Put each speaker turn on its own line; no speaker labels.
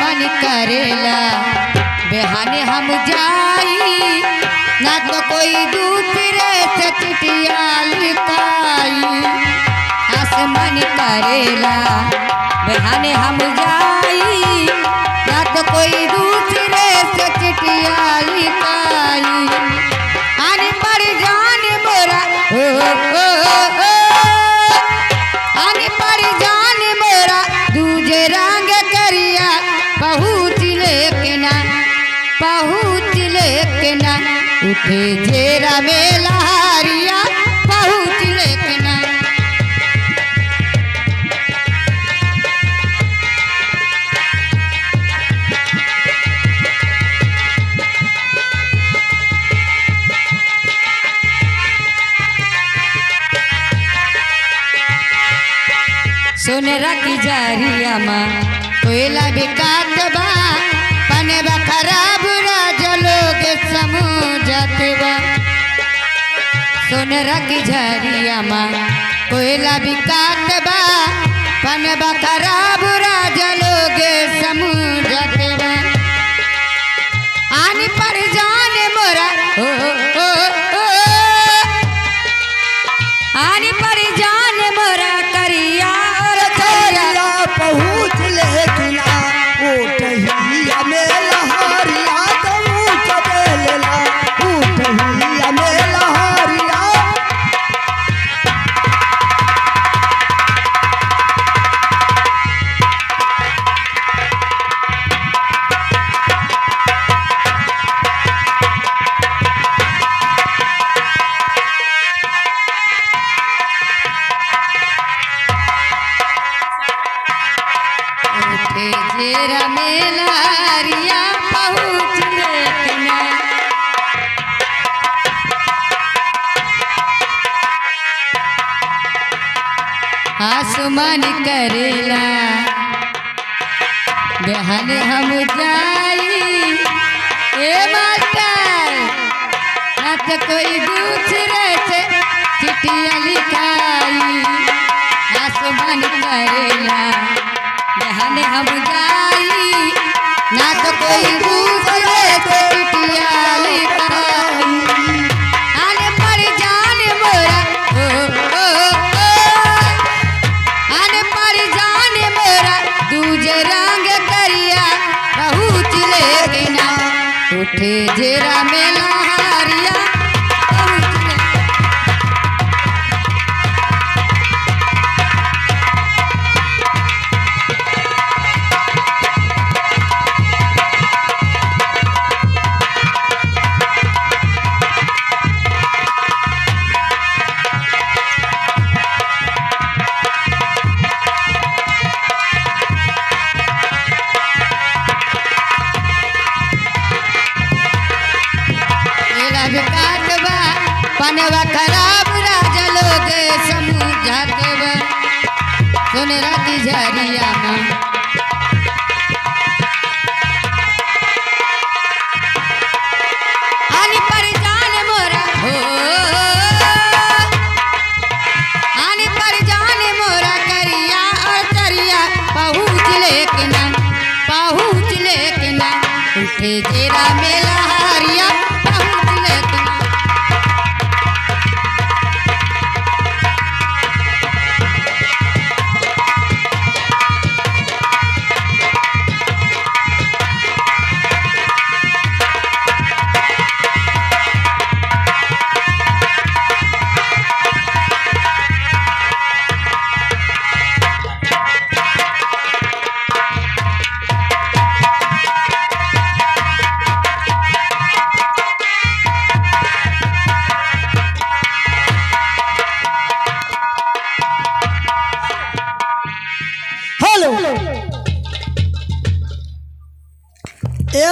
मन करेला बेहाने हम जाई ना तो कोई दूसरे से चिट्ठिया लिखाई। आसमान करेला बेहाने हम जाई ना तो कोई दूसरे से चिट्ठिया लिखाई। आने पर जान मोरा आने पर जान मोरा दूजे रंग करिया पहुँच लेकिन उठे जेरा में लहारिया पहुँच लेकिन। सोनेरा की जारिया माँ कोयला बिकात बा पनेबा खराब राजलोगे समझत बा। सोनेरा की जारिया माँ कोयला बिकात बा पनेबा खराब राजलोगे समझत बा। आनी पर जाने मोरा आनी पर जाने मोरा करिया
पहुँच लेकिन उठहिया में लहारिया पहुँच बेला उठहिया में लहारिया।
जेरा में लहारिया पहुँच लेकिन। आसमान करेला बेहाने हम जाई ए मास्टर ना तो कोई दूसरे से चिट्ठिया लिखाई। आसमान करेला बेहाने हम जाई ना तो कोई दूसरे से चिट्ठिया लिखाई। आने पर जान मोरा आने पर जान मोरा दूजे रंग करिया पहुँच लेकिन उठे जेरा में लहारिया पहुँच लेकिन। पनेवा खराब राजलोगे समझत बा। सोनेरा की जारिया माँ आनी पर जान मोरा आनी पर जान मोरा करिया और करिया पहुँच लेकिन उठे जेरा में